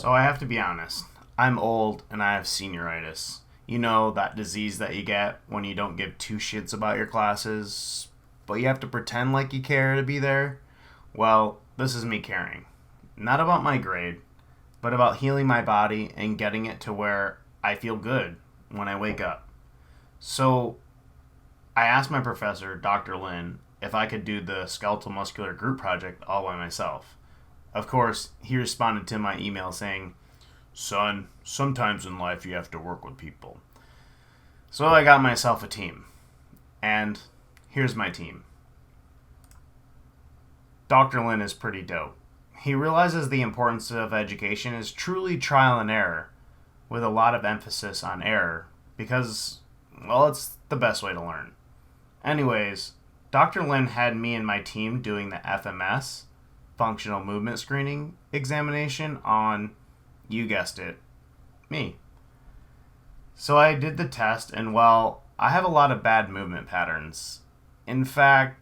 So I have to be honest. I'm old and I have senioritis. You know, that disease that you get when you don't give two shits about your classes, but you have to pretend like you care to be there? Well, this is me caring. Not about my grade, but about healing my body and getting it to where I feel good when I wake up. So I asked my professor, Dr. Lin, if I could do the skeletal muscular group project all by myself. Of course, he responded to my email saying, "Son, sometimes in life you have to work with people." So I got myself a team. And here's my team. Dr. Lin is pretty dope. He realizes the importance of education is truly trial and error, with a lot of emphasis on error, because, well, it's the best way to learn. Anyways, Dr. Lin had me and my team doing the FMS, Functional Movement Screening examination on, you guessed it, me. So I did the test, and well, I have a lot of bad movement patterns. In fact,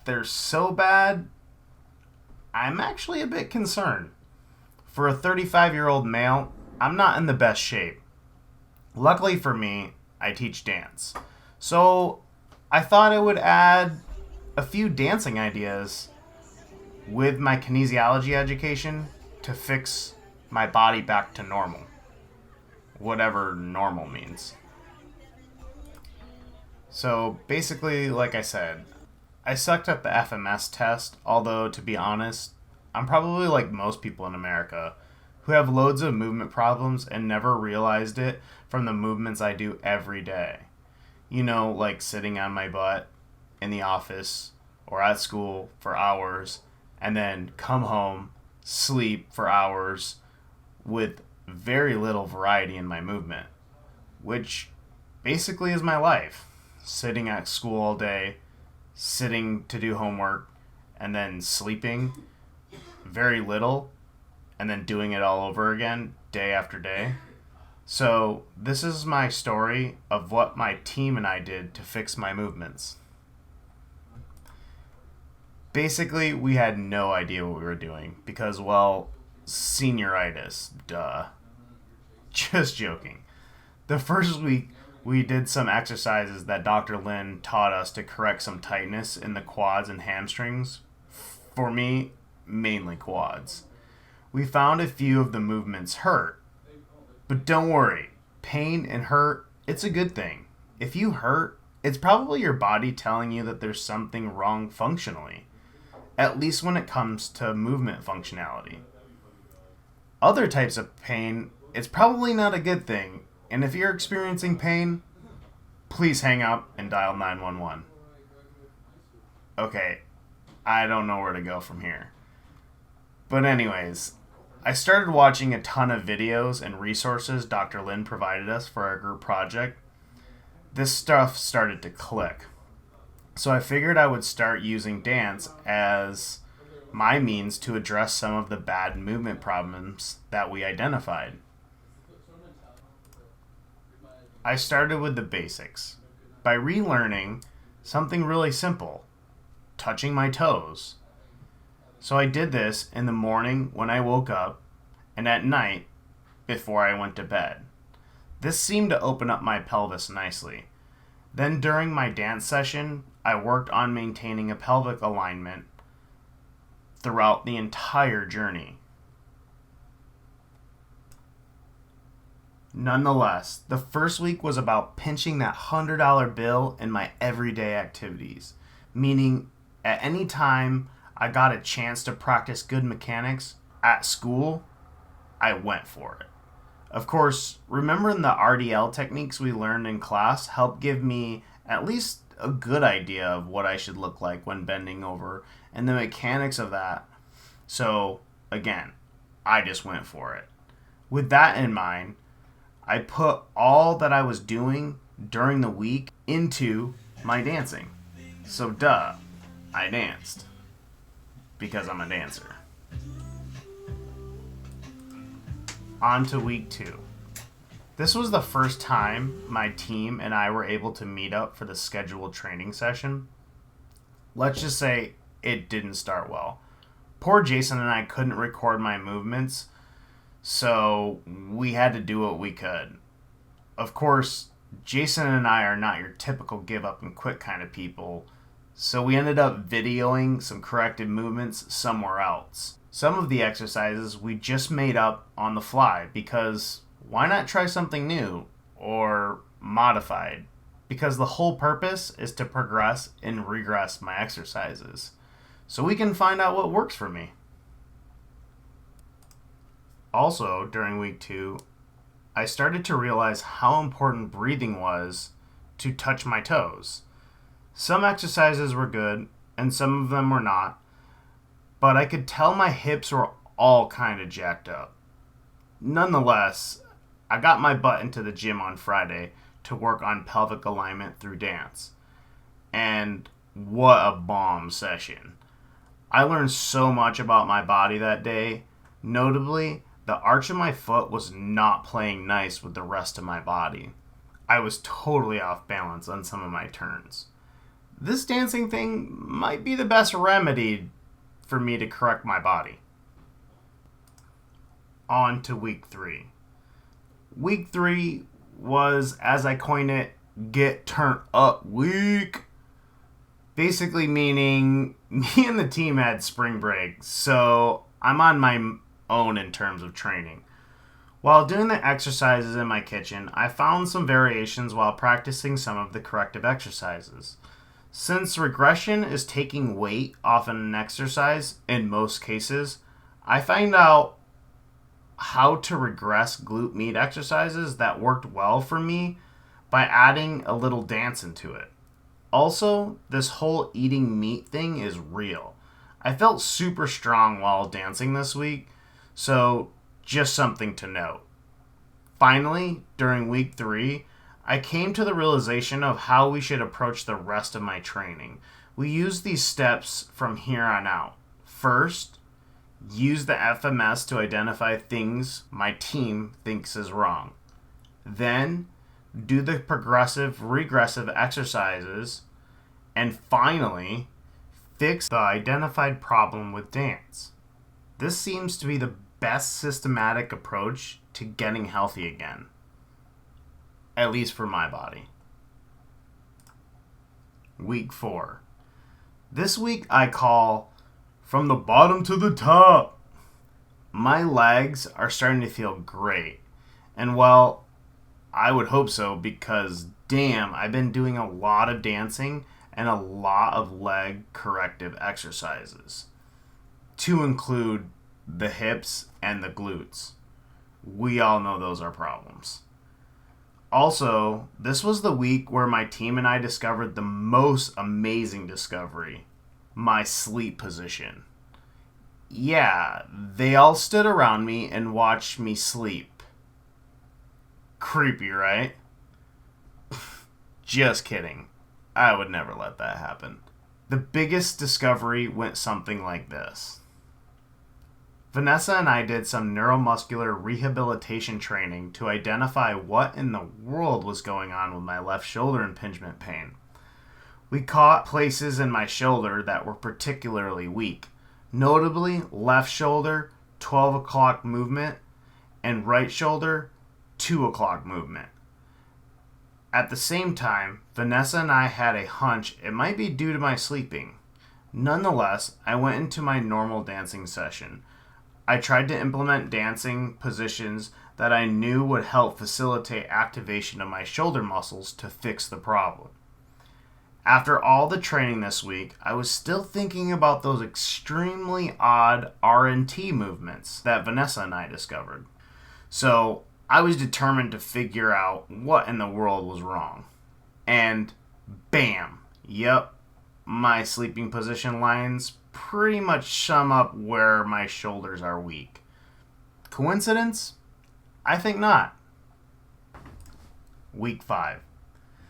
they're so bad, I'm actually a bit concerned. For a 35-year-old male, I'm not in the best shape. Luckily for me, I teach dance. So I thought I would add a few dancing ideas with my kinesiology education to fix my body back to normal. Whatever normal means. So basically, like I said, I sucked at the FMS test, although to be honest, I'm probably like most people in America who have loads of movement problems and never realized it from the movements I do every day. You know, like sitting on my butt in the office or at school for hours and then come home, sleep for hours with very little variety in my movement, which basically is my life. Sitting at school all day, sitting to do homework, and then sleeping very little, and then doing it all over again day after day. So this is my story of what my team and I did to fix my movements. Basically, we had no idea what we were doing because, well, senioritis, duh. Just joking. The first week, we did some exercises that Dr. Lin taught us to correct some tightness in the quads and hamstrings. For me, mainly quads. We found a few of the movements hurt. But don't worry, pain and hurt, it's a good thing. If you hurt, it's probably your body telling you that there's something wrong functionally, at least when it comes to movement functionality. Other types of pain, it's probably not a good thing, and if you're experiencing pain, please hang up and dial 911. Okay, I don't know where to go from here. But anyways, I started watching a ton of videos and resources Dr. Lin provided us for our group project. This stuff started to click. So I figured I would start using dance as my means to address some of the bad movement problems that we identified. I started with the basics by relearning something really simple, touching my toes. So I did this in the morning when I woke up and at night before I went to bed. This seemed to open up my pelvis nicely. Then during my dance session, I worked on maintaining a pelvic alignment throughout the entire journey. Nonetheless, the first week was about pinching that $100 bill in my everyday activities, meaning at any time I got a chance to practice good mechanics at school, I went for it. Of course, remembering the RDL techniques we learned in class helped give me at least a good idea of what I should look like when bending over and the mechanics of that. So, again, I just went for it. With that in mind, I put all that I was doing during the week into my dancing. So, duh, I danced. Because I'm a dancer. On to week 2. This was the first time my team and I were able to meet up for the scheduled training session. Let's just say it didn't start well. Poor Jason and I couldn't record my movements so we had to do what we could. Of course, Jason and I are not your typical give up and quit kind of people, so we ended up videoing some corrected movements somewhere else. Some of the exercises we just made up on the fly because why not try something new or modified? Because the whole purpose is to progress and regress my exercises so we can find out what works for me. Also, during week 2, I started to realize how important breathing was to touch my toes. Some exercises were good and some of them were not, but I could tell my hips were all kind of jacked up. Nonetheless, I got my butt into the gym on Friday to work on pelvic alignment through dance. And what a bomb session. I learned so much about my body that day. Notably, the arch of my foot was not playing nice with the rest of my body. I was totally off balance on some of my turns. This dancing thing might be the best remedy for me to correct my body. On to week 3. Week 3 was, as I coined it, get turned up week. Basically meaning me and the team had spring break, so I'm on my own in terms of training. While doing the exercises in my kitchen, I found some variations while practicing some of the corrective exercises. Since regression is taking weight off an exercise in most cases, I find out how to regress glute med exercises that worked well for me by adding a little dance into it. Also, this whole eating meat thing is real. I felt super strong while dancing this week, so just something to note. Finally, during week 3, I came to the realization of how we should approach the rest of my training. We use these steps from here on out. First, use the FMS to identify things my team thinks is wrong. Then, do the progressive, regressive exercises. And finally, fix the identified problem with dance. This seems to be the best systematic approach to getting healthy again. At least for my body. Week 4. This week I call from the bottom to the top. My legs are starting to feel great. And well, I would hope so because damn, I've been doing a lot of dancing and a lot of leg corrective exercises. To include the hips and the glutes. We all know those are problems. Also, this was the week where my team and I discovered the most amazing discovery, my sleep position. Yeah, they all stood around me and watched me sleep. Creepy, right? Just kidding. I would never let that happen. The biggest discovery went something like this. Vanessa and I did some neuromuscular rehabilitation training to identify what in the world was going on with my left shoulder impingement pain. We caught places in my shoulder that were particularly weak, notably left shoulder, 12 o'clock movement, and right shoulder, 2 o'clock movement. At the same time, Vanessa and I had a hunch it might be due to my sleeping. Nonetheless, I went into my normal dancing session. I tried to implement dancing positions that I knew would help facilitate activation of my shoulder muscles to fix the problem. After all the training this week, I was still thinking about those extremely odd RNT movements that Vanessa and I discovered. So I was determined to figure out what in the world was wrong. And bam, yep, my sleeping position lines pretty much sum up where my shoulders are weak. Coincidence? I think not. Week 5.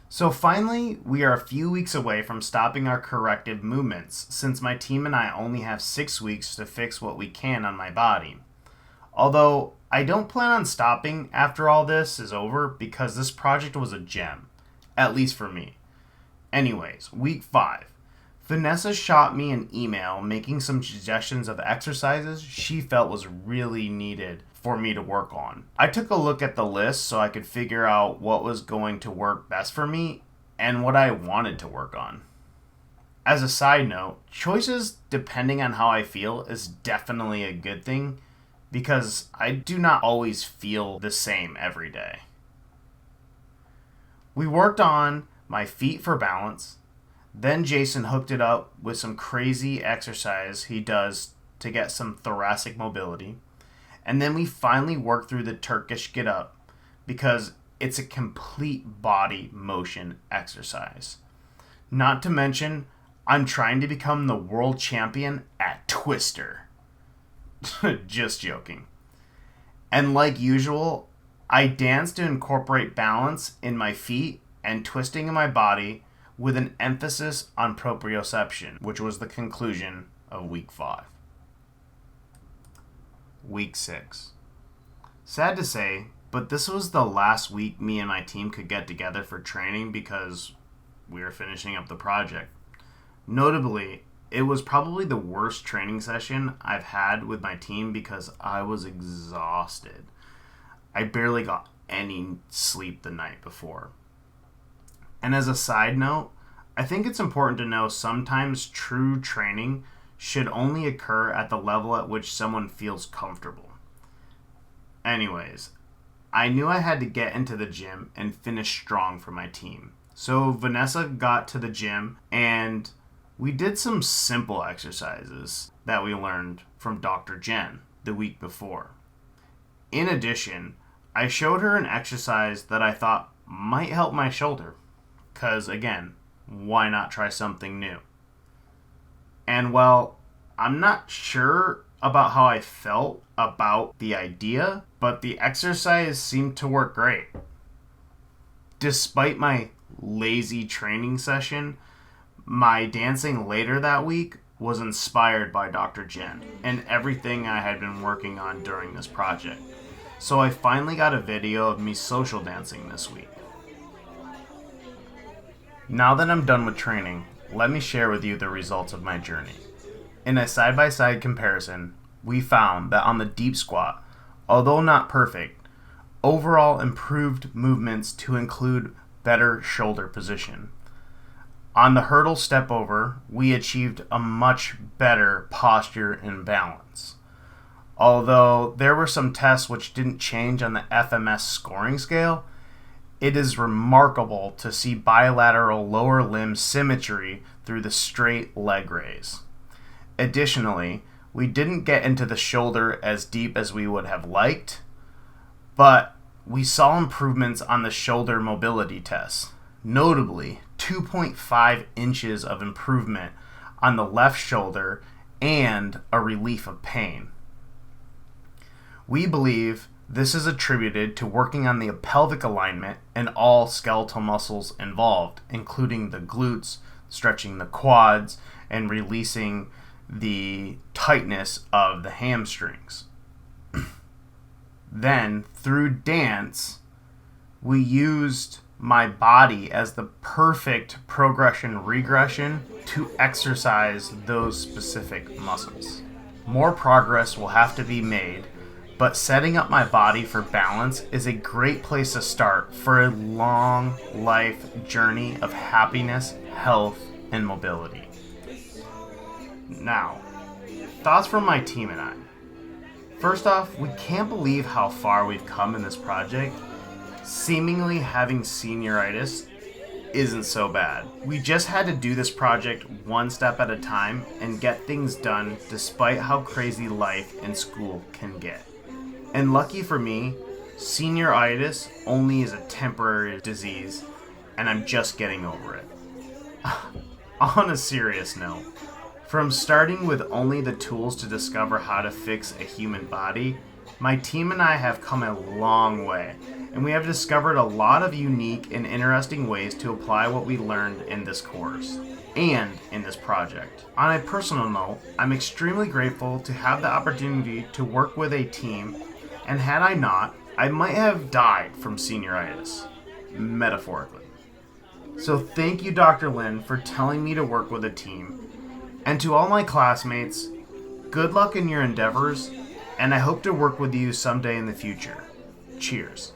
So finally, we are a few weeks away from stopping our corrective movements, since my team and I only have 6 weeks to fix what we can on my body. Although, I don't plan on stopping after all this is over because this project was a gem, at least for me. Anyways, week 5. Vanessa shot me an email making some suggestions of exercises she felt was really needed for me to work on. I took a look at the list so I could figure out what was going to work best for me and what I wanted to work on. As a side note, choices depending on how I feel is definitely a good thing because I do not always feel the same every day. We worked on my feet for balance. Then Jason hooked it up with some crazy exercise he does to get some thoracic mobility. And then we finally worked through the Turkish get up because it's a complete body motion exercise. Not to mention, I'm trying to become the world champion at Twister. Just joking. And like usual, I dance to incorporate balance in my feet and twisting in my body with an emphasis on proprioception, which was the conclusion of week 5. Week 6. Sad to say, but this was the last week me and my team could get together for training because we were finishing up the project. Notably, it was probably the worst training session I've had with my team because I was exhausted. I barely got any sleep the night before. And as a side note, I think it's important to know sometimes true training should only occur at the level at which someone feels comfortable. Anyways, I knew I had to get into the gym and finish strong for my team. So Vanessa got to the gym and we did some simple exercises that we learned from Dr. Jen the week before. In addition, I showed her an exercise that I thought might help my shoulder. Because, again, why not try something new? And well, I'm not sure about how I felt about the idea, but the exercise seemed to work great. Despite my lazy training session, my dancing later that week was inspired by Dr. Jen and everything I had been working on during this project. So I finally got a video of me social dancing this week. Now that I'm done with training, let me share with you the results of my journey. In a side-by-side comparison, we found that on the deep squat, although not perfect, overall improved movements to include better shoulder position. On the hurdle step over, we achieved a much better posture and balance. Although there were some tests which didn't change on the FMS scoring scale, it is remarkable to see bilateral lower limb symmetry through the straight leg raise. Additionally, we didn't get into the shoulder as deep as we would have liked, but we saw improvements on the shoulder mobility tests, notably 2.5 inches of improvement on the left shoulder and a relief of pain. We believe this is attributed to working on the pelvic alignment and all skeletal muscles involved, including the glutes, stretching the quads, and releasing the tightness of the hamstrings. Then, through dance, we used my body as the perfect progression-regression to exercise those specific muscles. More progress will have to be made, but setting up my body for balance is a great place to start for a long life journey of happiness, health, and mobility. Now, thoughts from my team and I. First off, we can't believe how far we've come in this project. Seemingly having senioritis isn't so bad. We just had to do this project one step at a time and get things done despite how crazy life and school can get. And lucky for me, senioritis only is a temporary disease, and I'm just getting over it. On a serious note, from starting with only the tools to discover how to fix a human body, my team and I have come a long way, and we have discovered a lot of unique and interesting ways to apply what we learned in this course and in this project. On a personal note, I'm extremely grateful to have the opportunity to work with a team, and had I not, I might have died from senioritis, metaphorically. So thank you, Dr. Lin, for telling me to work with a team. And to all my classmates, good luck in your endeavors, and I hope to work with you someday in the future. Cheers.